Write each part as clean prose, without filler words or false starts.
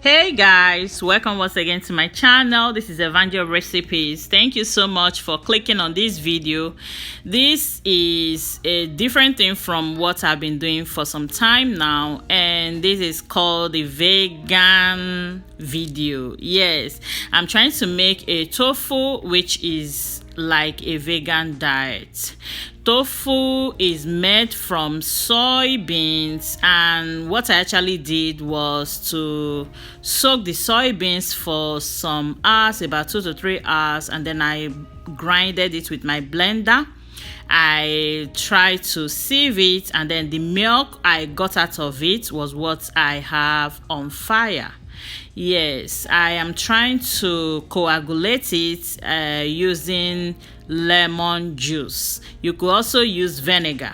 Hey guys, welcome once again to my channel. This is Evangel Recipes. Thank you so much for clicking on this video. This is a different thing from what I've been doing for some time now, and this is called the vegan video. Yes, I'm trying to make a tofu, which is like a vegan diet. Tofu is made from soybeans, and what I actually did was to soak the soybeans for some hours, about 2 to 3 hours, and then I grinded it with my blender. I tried to sieve it, and then the milk I got out of it was what I have on fire. Yes, I am trying to coagulate it using lemon juice. You could also use vinegar.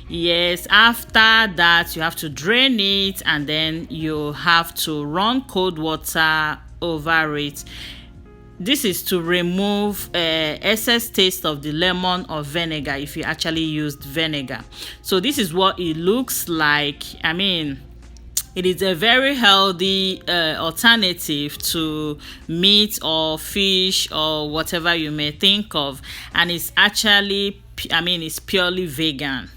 Yes, after that you have to drain it, and then you have to run cold water over it. This is to remove excess taste of the lemon or vinegar if you actually used vinegar. So this is what it looks like. It is a very healthy alternative to meat or fish or whatever you may think of, and it's actually, it's purely vegan.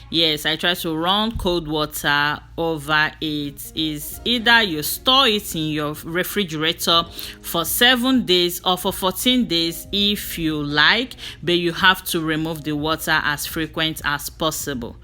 Yes, I try to run cold water over it. Is either you store it in your refrigerator for 7 days or for 14 days if you like, but you have to remove the water as frequent as possible.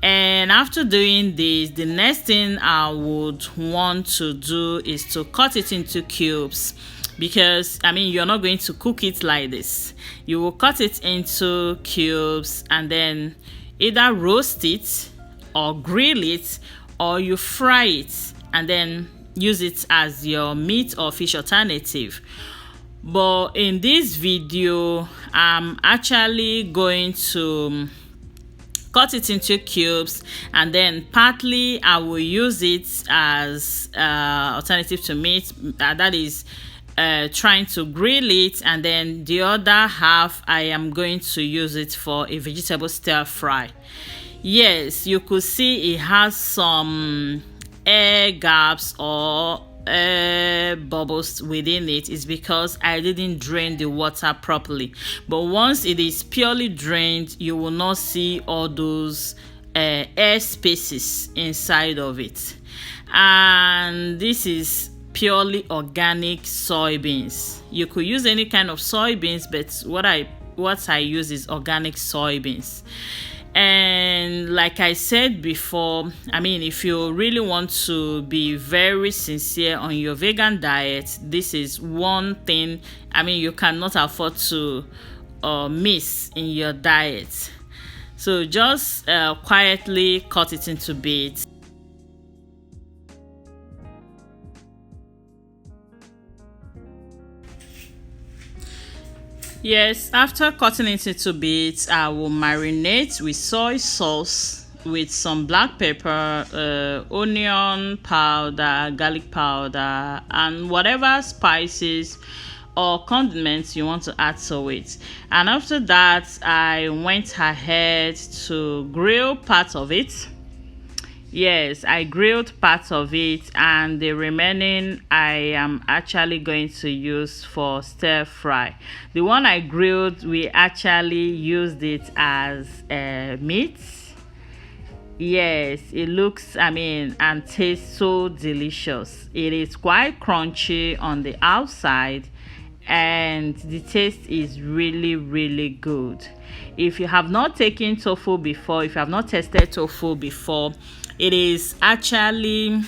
And after doing this, the next thing I would want to do is to cut it into cubes, because you're not going to cook it like this. You will cut it into cubes and then either roast it or grill it, or you fry it and then use it as your meat or fish alternative. But in this video, I'm actually going to cut it into cubes, and then partly I will use it as alternative to meat, that is trying to grill it, and then the other half I am going to use it for a vegetable stir fry. Yes, you could see it has some air gaps or bubbles within it. Is because I didn't drain the water properly, but once it is purely drained, you will not see all those air spaces inside of it. And this is purely organic soybeans. You could use any kind of soybeans, but what I use is organic soybeans. And like I said before, if you really want to be very sincere on your vegan diet, this is one thing you cannot afford to miss in your diet. So just quietly cut it into bits. Yes, after cutting it into bits, I will marinate with soy sauce, with some black pepper, onion powder, garlic powder, and whatever spices or condiments you want to add to it. And after that, I went ahead to grill part of it. Yes, I grilled part of it, and the remaining I am actually going to use for stir fry. The one I grilled, we actually used it as meat. Yes, it looks and tastes so delicious. It is quite crunchy on the outside, and the taste is really, really good. If you have not taken tofu before, if you have not tested tofu before, it is actually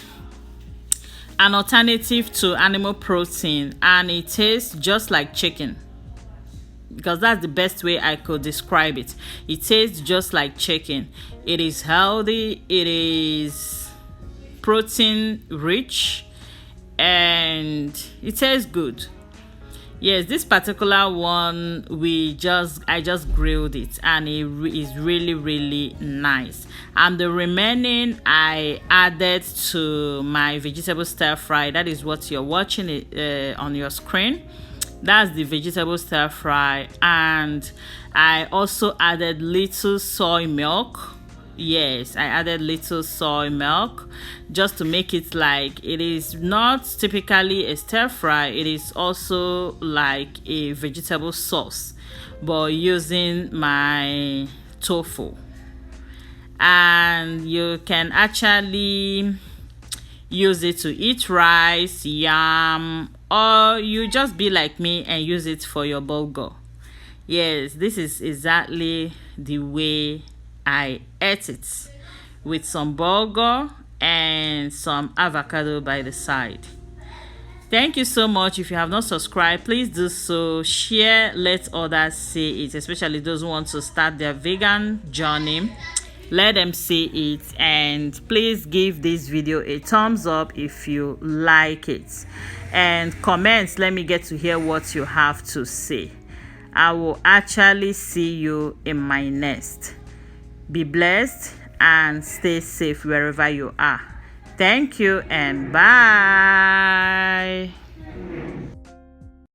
an alternative to animal protein, and it tastes just like chicken, because that's the best way I could describe it. It tastes just like chicken. It is healthy, it is protein rich, and it tastes good. Yes, this particular one I just grilled it, and it is really really nice. And the remaining I added to my vegetable stir fry. That is what you're watching it on your screen. That's the vegetable stir fry, and I also added little soy milk. Yes, I added little soy milk just to make it like it is not typically a stir fry. It is also like a vegetable sauce, but using my tofu. And you can actually use it to eat rice, yam, or you just be like me and use it for your bulgur. Yes, this is exactly the way I ate it, with some bulgur and some avocado by the side. Thank you so much. If you have not subscribed, please do so. Share, let others see it, especially those who want to start their vegan journey. Let them see it, and please give this video a thumbs up if you like it, and comments. Let me get to hear what you have to say. I will actually see you in my next. Be blessed and stay safe wherever you are. Thank you and bye.